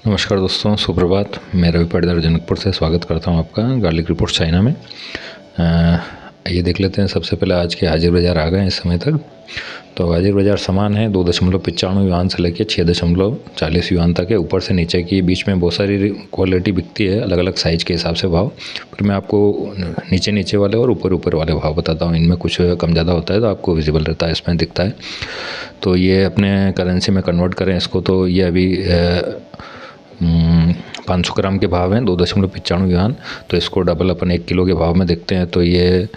नमस्कार दोस्तों, सुप्रभात। मैं रवि पाटीदार जनकपुर से स्वागत करता हूं आपका गार्लिक रिपोर्ट चाइना में। ये देख लेते हैं। सबसे पहले आज के हाजिर बाज़ार आ गए हैं इस समय तक। तो हाजिर बाज़ार समान है, 2.95 युआन से लेकर 6.40 युआन तक है। ऊपर से नीचे की बीच में बहुत सारी क्वालिटी बिकती है, अलग अलग साइज़ के हिसाब से भाव। पर मैं आपको नीचे नीचे वाले और ऊपर ऊपर वाले भाव बताता हूँ। इनमें कुछ कम ज़्यादा होता है तो आपको विजिबल रहता है, इसमें दिखता है। तो ये अपने करेंसी में कन्वर्ट करें इसको, तो ये अभी 500 ग्राम के भाव हैं 2.95 युआन। तो इसको डबल अपन 1 किलो के भाव में देखते हैं तो ये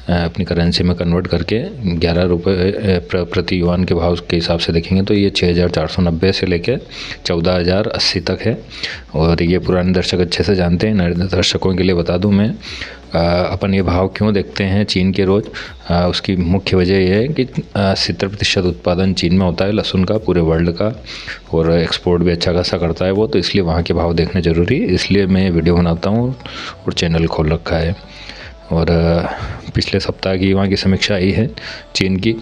अपनी करेंसी में कन्वर्ट करके 11 रुपये प्रति युआन के भाव के हिसाब से देखेंगे तो ये 6,490 से लेके 14,080 तक है। और ये पुराने दर्शक अच्छे से जानते हैं। नए दर्शकों के लिए बता दूं मैं, अपन ये भाव क्यों देखते हैं चीन के रोज़। उसकी मुख्य वजह यह है कि 70% उत्पादन चीन में होता है लहसुन का, पूरे वर्ल्ड का, और एक्सपोर्ट भी अच्छा खासा करता है वो। तो इसलिए वहाँ के भाव देखने ज़रूरी है, इसलिए मैं वीडियो बनाता हूँ और चैनल खोल रखा है। और पिछले सप्ताह की वहाँ की समीक्षा आई है चीन की।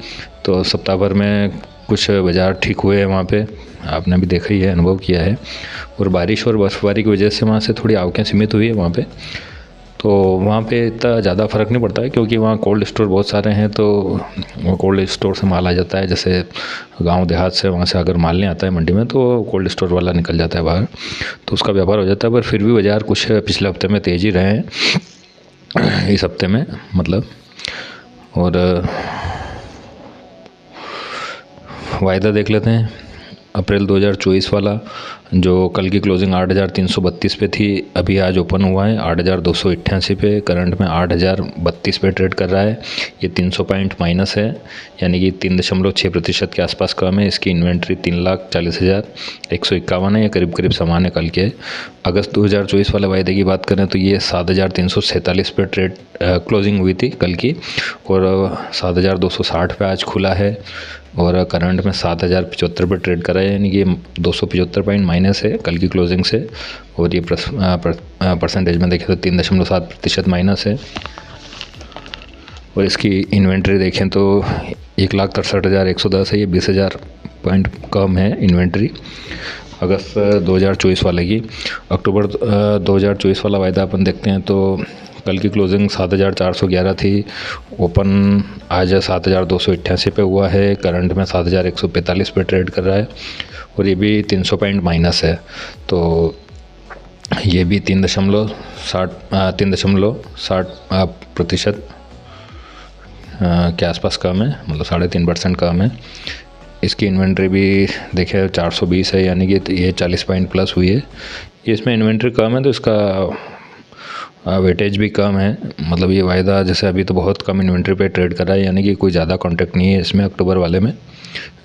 तो सप्ताह भर में कुछ बाज़ार ठीक हुए हैं वहाँ पे, आपने भी देखा ही है, अनुभव किया है। और बारिश और बर्फ़बारी की वजह से वहाँ से थोड़ी आवकें सीमित हुई है वहाँ पे। तो वहाँ पे इतना ज़्यादा फ़र्क नहीं पड़ता है क्योंकि वहाँ कोल्ड स्टोर बहुत सारे हैं। तो वो कोल्ड स्टोर से माल आ जाता है। जैसे गांव देहात से वहाँ से अगर माल नहीं आता है मंडी में तो कोल्ड स्टोर वाला निकल जाता है बाहर, तो उसका व्यापार हो जाता है। पर फिर भी बाज़ार कुछ पिछले हफ्ते में तेज़ी रहे हैं, इस हफ्ते में मतलब। और वायदा देख लेते हैं। अप्रैल 2024 वाला जो कल की क्लोजिंग 8,332 पे थी, अभी आज ओपन हुआ है 8,288 पे। करंट में 8,032 पे ट्रेड कर रहा है। ये 300 पॉइंट माइनस है, यानी कि 3.6% के आसपास कम है। इसकी इन्वेंट्री 3,40,151 है। ये करीब करीब समान है कल के। अगस्त 2024 वाले वायदे की बात करें तो ये 7,347 पे ट्रेड क्लोजिंग हुई थी कल की, और 7,260 पे आज खुला है। और करंट में 7,075 पे ट्रेड करा है, यानी कि 275 पॉइंट माइनस है कल की क्लोजिंग से। और ये परसेंटेज में देखें तो 3.7% माइनस है। और इसकी इन्वेंट्री देखें तो 1,63,110 है। ये 20,000 पॉइंट कम है इन्वेंट्री अगस्त 2024 वाले की। अक्टूबर 2024 वाला वायदा अपन देखते हैं तो कल की क्लोजिंग 7,411 थी। ओपन आज 7,288 पे हुआ है। करंट में 7,145 पे ट्रेड कर रहा है, और ये भी 300 पॉइंट माइनस है। तो ये भी 3.60% के आसपास कम है, मतलब 3.5% कम है। इसकी इन्वेंट्री भी देखें 420 है, यानी कि ये 40 पॉइंट प्लस हुई है। ये इसमें इन्वेंट्री कम है तो इसका वेटेज भी कम है। मतलब ये वायदा जैसे अभी तो बहुत कम इन्वेंट्री पे ट्रेड कर रहा है, यानी कि कोई ज़्यादा कॉन्ट्रैक्ट नहीं है इसमें अक्टूबर वाले में।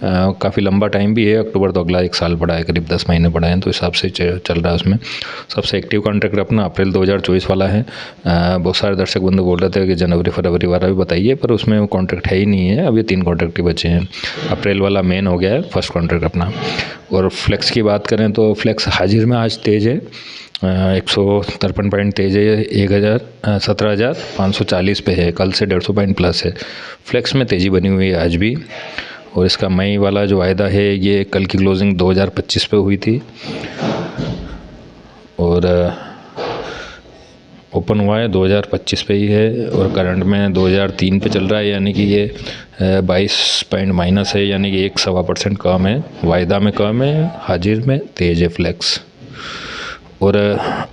काफ़ी लंबा टाइम भी है, अक्टूबर तो अगला 1 साल पड़ा है, करीब 10 महीने पड़ा है, तो हिसाब से चल रहा है उसमें। सबसे एक्टिव कॉन्ट्रैक्ट अपना अप्रैल 2024 वाला है। बहुत सारे दर्शक बंधु बोल रहे थे कि जनवरी फरवरी वाला भी बताइए, पर उसमें वो कॉन्ट्रैक्ट है ही नहीं है। अभी 3 कॉन्ट्रैक्ट ही बचे हैं। अप्रैल वाला मेन हो गया है, फर्स्ट कॉन्ट्रैक्ट अपना। और फ्लेक्स की बात करें तो फ्लेक्स हाजिर में आज तेज़ है, 153 पॉइंट तेज़ है। 17,540 पे है, कल से 150 पॉइंट प्लस है। फ्लेक्स में तेज़ी बनी हुई है आज भी। और इसका मई वाला जो वायदा है ये कल की क्लोजिंग 2025 पे हुई थी, और ओपन हुआ है 2025 पे ही है। और करंट में 2003 पे चल रहा है, यानी कि ये 22 पॉइंट माइनस है, यानी कि 1.25% कम है। वायदा में कम है, हाजिर में तेज़ है फ्लेक्स। और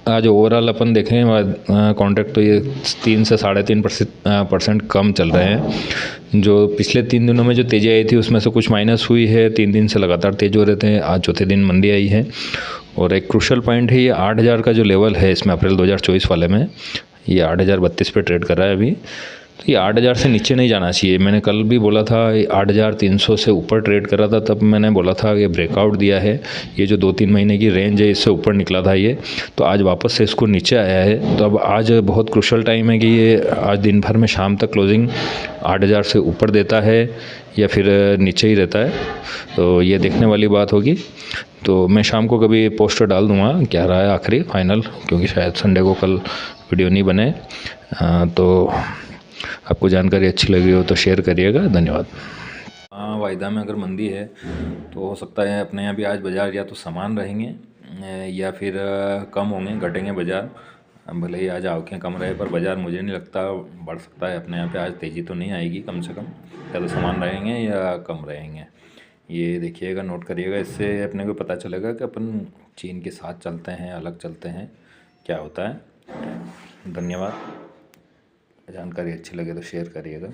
आज ओवरऑल अपन देखें कॉन्ट्रैक्ट तो ये 3 से 3.5% कम चल रहे हैं। जो पिछले 3 दिनों में जो तेज़ी आई थी उसमें से कुछ माइनस हुई है। 3 दिन से लगातार तेज़ हो रहे थे, आज चौथे दिन मंदी आई है। और एक क्रूशल पॉइंट है ये 8,000 का जो लेवल है इसमें अप्रैल 2024 वाले में, ये 8,032 पे ट्रेड कर रहा है अभी। तो ये 8,000 से नीचे नहीं जाना चाहिए। मैंने कल भी बोला था 8,300 से ऊपर ट्रेड कर रहा था, तब मैंने बोला था ये ब्रेकआउट दिया है। ये जो 2-3 महीने की रेंज है इससे ऊपर निकला था ये, तो आज वापस से इसको नीचे आया है। तो अब आज बहुत क्रूशल टाइम है कि ये आज दिन भर में शाम तक क्लोजिंग 8,000 से ऊपर देता है या फिर नीचे ही रहता है, तो ये देखने वाली बात होगी। तो मैं शाम को कभी पोस्टर डाल दूँगा क्या रहा है आखिरी फाइनल, क्योंकि शायद संडे को कल वीडियो नहीं बने। तो आपको जानकारी अच्छी लगी हो तो शेयर करिएगा। धन्यवाद। वायदा में अगर मंदी है तो हो सकता है अपने यहाँ भी आज बाज़ार या तो समान रहेंगे या फिर कम होंगे, घटेंगे बाज़ार। भले ही आज आवकें कम रहे, पर बाज़ार मुझे नहीं लगता बढ़ सकता है अपने यहाँ पे। आज तेज़ी तो नहीं आएगी, कम से कम या तो सामान रहेंगे या कम रहेंगे। ये देखिएगा, नोट करिएगा, इससे अपने को पता चलेगा कि अपन चीन के साथ चलते हैं, अलग चलते हैं, क्या होता है। धन्यवाद। जानकारी अच्छी लगे तो शेयर करिएगा।